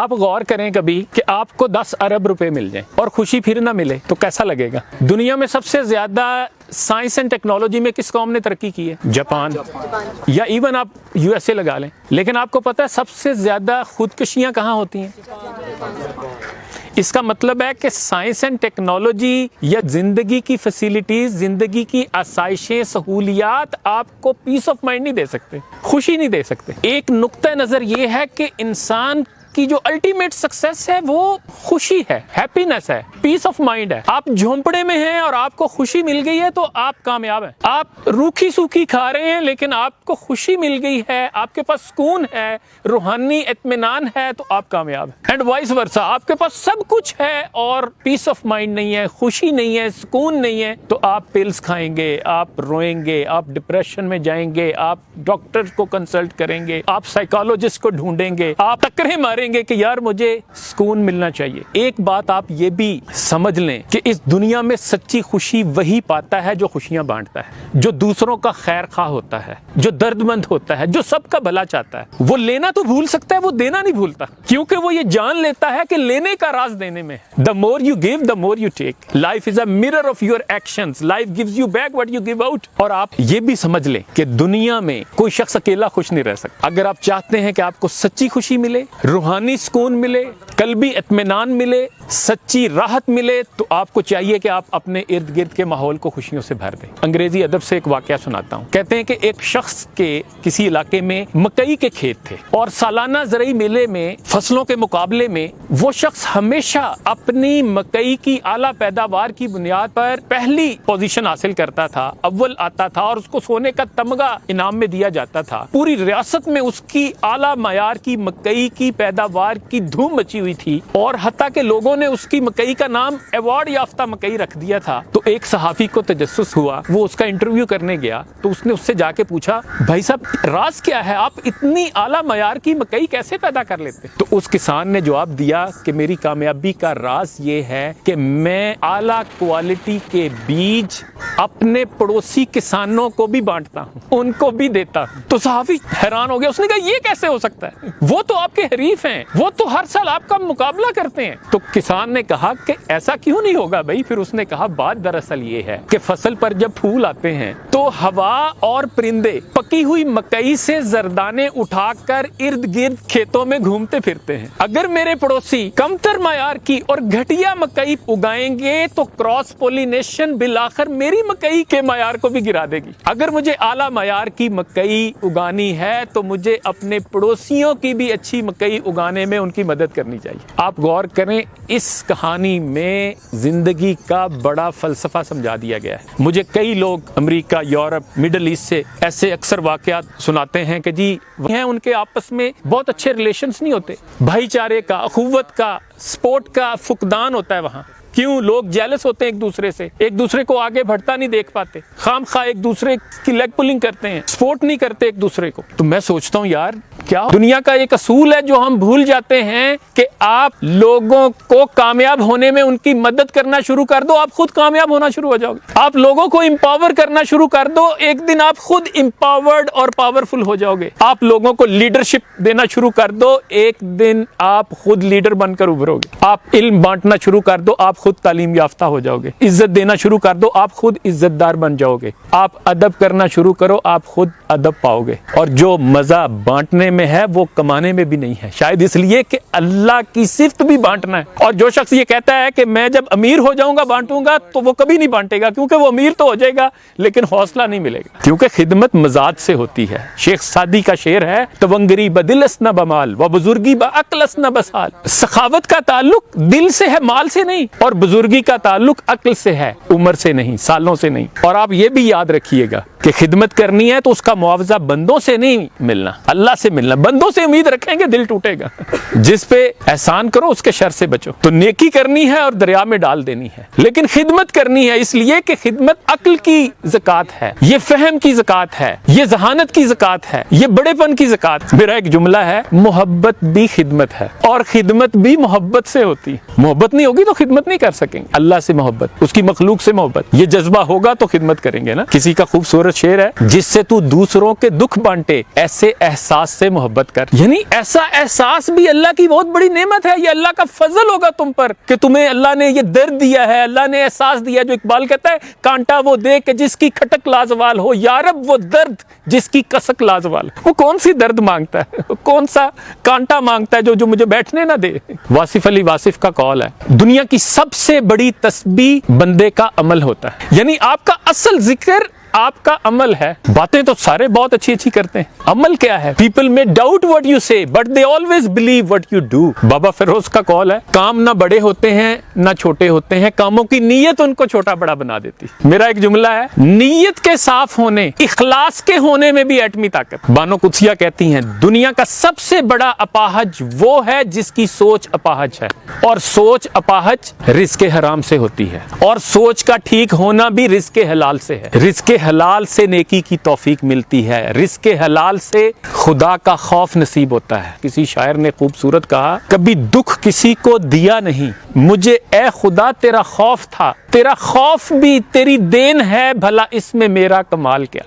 آپ غور کریں کبھی کہ آپ کو 10 ارب روپے مل جائیں اور خوشی پھر نہ ملے تو کیسا لگے گا؟ دنیا میں سب سے زیادہ سائنس اینڈ ٹیکنالوجی میں کس قوم نے ترقی کی ہے؟ جاپان، یا ایون آپ یو ایس اے لگا لیں. لیکن آپ کو پتہ ہے سب سے زیادہ خودکشیاں کہاں ہوتی ہیں؟ اس کا مطلب ہے کہ سائنس اینڈ ٹیکنالوجی یا زندگی کی فیسیلیٹیز، زندگی کی آسائشیں، سہولیات آپ کو پیس آف مائنڈ نہیں دے سکتے، خوشی نہیں دے سکتے. ایک نقطہ نظر یہ ہے کہ انسان کی جو الٹیمیٹ سکسیس ہے وہ خوشی ہے، ہیپینس ہے، پیس آف مائنڈ ہے. آپ جھونپڑے میں ہیں اور آپ کو خوشی مل گئی ہے تو آپ کامیاب ہیں. آپ روکھی سوکھی کھا رہے ہیں لیکن آپ کو خوشی مل گئی ہے، آپ کے پاس سکون ہے، روحانی اطمینان ہے تو آپ کامیاب ہیں. اینڈ وائس ورسا، آپ کے پاس سب کچھ ہے اور پیس آف مائنڈ نہیں ہے، خوشی نہیں ہے، سکون نہیں ہے تو آپ پلز کھائیں گے، آپ روئیں گے، آپ ڈپریشن میں جائیں گے، آپ ڈاکٹر کو کنسلٹ کریں گے، آپ سائیکالوجسٹ کو ڈھونڈیں گے، آپ ٹکریں ماریں گے کہ یار مجھے سکون ملنا چاہیے. ایک بات آپ یہ بھی سمجھ لیں کہ اس دنیا میں سچی خوشی وہی پاتا ہے جو خوشیاں بانٹتا ہے، جو دوسروں کا خیر خواہ ہوتا ہے، جو درد مند ہوتا ہے، جو سب کا بھلا چاہتا ہے. وہ لینا تو بھول سکتا ہے، وہ دینا نہیں بھولتا، کیونکہ وہ یہ جان لیتا ہے کہ لینے کا راز دینے میں ہے. The more you give, the more you take. Life is a mirror of your actions. Life gives you back what you give out. اور آپ یہ بھی سمجھ لیں کہ دنیا میں کوئی شخص اکیلا خوش نہیں رہ سکتا. اگر آپ چاہتے ہیں کہ آپ کو سچی خوشی ملے، روحانی سکون ملے، قلبی اطمینان ملے، سچی راحت ملے تو آپ کو چاہیے کہ آپ اپنے ارد گرد کے ماحول کو خوشیوں سے بھر دیں. انگریزی ادب سے ایک واقعہ سناتا ہوں. کہتے ہیں کہ ایک شخص کے کسی علاقے میں مکئی کے کھیت تھے اور سالانہ زرعی میلے میں فصلوں کے مقابلے میں وہ شخص ہمیشہ اپنی مکئی کی اعلیٰ پیداوار کی بنیاد پر پہلی پوزیشن حاصل کرتا تھا، اول آتا تھا اور اس کو سونے کا تمغہ انعام میں دیا جاتا تھا. پوری ریاست میں اس کی اعلیٰ معیار کی مکئی کی پیداوار کی دھوم مچی ہوئی تھی اور حتیٰ کہ لوگوں نے اس کی مکئی کا نام ایوارڈ یافتہ مکئی رکھ دیا تھا. تو ایک صحافی کو تجسس ہوا، وہ اس کا انٹرویو کرنے گیا تو اس نے اس سے جا کے پوچھا بھائی صاحب راز کیا ہے، آپ اتنی اعلیٰ معیار کی مکئی کیسے پیدا کر لیتے؟ تو اس کسان نے جواب دیا کہ میری کامیابی کا راز یہ ہے کہ میں اعلیٰ کوالٹی کے بیج اپنے پڑوسی کسانوں کو بھی بانٹتا ہوں، ان کو بھی دیتا ہوں. تو صحافی حیران ہو گیا، اس نے کہا یہ کیسے ہو سکتا ہے، وہ تو آپ کے حریف ہیں، وہ تو ہر سال آپ کا مقابلہ کرتے ہیں. تو کسان نے کہا کہ ایسا کیوں نہیں ہوگا بھائی؟ پھر اس نے کہا بات دراصل یہ ہے کہ فصل پر جب پھول آتے ہیں تو ہوا اور پرندے پکی ہوئی مکئی سے زردانے اٹھا کر ارد گرد کھیتوں میں گھومتے پھرتے ہیں. اگر میرے پڑوسی کمتر معیار کی اور گھٹیا مکئی اگائیں گے تو کراس پولینیشن بالآخر میری مکئی کے معیار کو بھی گرا دے گی. اگر مجھے اعلیٰ معیار کی مکئی اگانی ہے تو مجھے اپنے پڑوسیوں کی بھی اچھی مکئی اگانے میں ان کی مدد کرنی چاہیے. آپ غور کریں، اس کہانی میں زندگی کا بڑا فلسفہ سمجھا دیا گیا ہے. مجھے کئی لوگ امریکہ، یورپ، مڈل ایسٹ سے ایسے اکثر واقعات سناتے ہیں کہ جی ہیں ان کے آپس میں بہت اچھے ریلیشنز نہیں ہوتے، بھائی چارے کا، اخوت کا، سپورٹ کا فقدان ہوتا ہے وہاں. کیوں؟ لوگ جیلس ہوتے ہیں ایک دوسرے کو آگے بڑھتا نہیں دیکھ پاتے، خام خواہ ایک دوسرے کی لیگ پولنگ کرتے ہیں، سپورٹ نہیں کرتے ایک دوسرے کو. تو میں سوچتا ہوں یار کیا دنیا کا ایک اصول ہے جو ہم بھول جاتے ہیں کہ آپ لوگوں کو کامیاب ہونے میں ان کی مدد کرنا شروع کر دو، آپ خود کامیاب ہونا شروع ہو جاؤ گے. آپ لوگوں کو امپاور کرنا شروع کر دو، ایک دن آپ خود امپاورڈ اور پاورفل ہو جاؤ گے. آپ لوگوں کو لیڈرشپ دینا شروع کر دو، ایک دن آپ خود لیڈر بن کر ابھرو گے. آپ علم بانٹنا شروع کر دو، آپ خود تعلیم یافتہ ہو جاؤ گے. عزت دینا شروع کر دو، آپ خود عزت دار بن جاؤ گے. آپ ادب کرنا شروع کرو، آپ خود ادب پاؤ گے. اور جو مزہ بانٹنے میں ہے وہ کمانے میں بھی نہیں ہے، شاید اس لیے کہ اللہ کی صفت بھی بانٹنا ہے. اور جو شخص یہ کہتا ہے کہ میں جب امیر ہو جاؤں گا بانٹوں گا تو وہ کبھی نہیں بانٹے گا، کیونکہ وہ امیر تو ہو جائے گا لیکن حوصلہ نہیں ملے گا. کیونکہ خدمت مزاج سے ہوتی ہے. شیخ سعدی کا شعر ہے، تونگری بدلس نہ بمال و بزرگی بعقلس نہ بسال. سخاوت کا تعلق دل سے ہے، مال سے نہیں، اور بزرگی کا تعلق عقل سے ہے، عمر سے نہیں، سالوں سے نہیں. اور آپ یہ بھی یاد رکھیے گا کہ خدمت کرنی ہے تو اس کا معاوضہ بندوں سے نہیں ملنا، اللہ سے ملنا. بندوں سے امید رکھیں گے دل ٹوٹے گا. جس پہ احسان کرو اس کے شر سے بچو. تو نیکی کرنی ہے اور دریا میں ڈال دینی ہے، لیکن خدمت کرنی ہے اس لیے کہ خدمت عقل کی زکات ہے، یہ فہم کی زکات ہے، یہ ذہانت کی زکات ہے، یہ بڑے پن کی زکات. میرا ایک جملہ ہے، محبت بھی خدمت ہے اور خدمت بھی محبت سے ہوتی. محبت نہیں ہوگی تو خدمت نہیں کر سکیں گے. اللہ سے محبت، اس کی مخلوق سے محبت، یہ جذبہ ہوگا تو خدمت کریں گے نا. کسی کا خوبصورت شعر ہے، جس سے تو دوسروں کے دکھ بانٹے ایسے احساس سے محبت کر. یعنی ایسا احساس بھی اللہ کی بہت بڑی نعمت ہے, یہ اللہ کا فضل ہوگا تم پر کہ تمہیں اللہ نے یہ درد دیا ہے, اللہ نے احساس دیا. جو اقبال کہتا ہے کانٹا وہ دے کہ جس کی کھٹک لازوال ہو, یارب وہ درد جس کی کسک لازوال. وہ کون سی درد مانگتا ہے, کون سا کانٹا مانگتا ہے جو مجھے بیٹھنے نہ دے. واصف علی واصف کا قول ہے دنیا کی سب سے بڑی تسبیح بندے کا عمل ہوتا ہے. یعنی آپ کا اصل ذکر آپ کا عمل ہے. باتیں تو سارے بہت اچھی اچھی کرتے ہیں, عمل کیا ہے؟ پیپل میں ڈاؤٹ وٹ یو سے but they always believe what you do. بابا فیروز کا قول ہے کام نہ بڑے ہوتے ہیں نہ چھوٹے ہوتے ہیں, کاموں کی نیت ان کو چھوٹا بڑا بنا دیتی. میرا ایک جملہ ہے نیت کے صاف ہونے, اخلاص کے ہونے میں بھی ایٹمی طاقت. بانو قدسیہ کہتی ہیں دنیا کا سب سے بڑا اپاہج وہ ہے جس کی سوچ اپاہج ہے, اور سوچ اپاہج رزق حرام سے ہوتی ہے, اور سوچ کا ٹھیک ہونا بھی رزق حلال سے ہے. رزق حلال سے نیکی کی توفیق ملتی ہے, رزق حلال سے خدا کا خوف نصیب ہوتا ہے. کسی شاعر نے خوبصورت کہا کبھی دکھ کسی کو دیا نہیں, مجھے اے خدا تیرا خوف تھا, تیرا خوف بھی تیری دین ہے, بھلا اس میں میرا کمال کیا.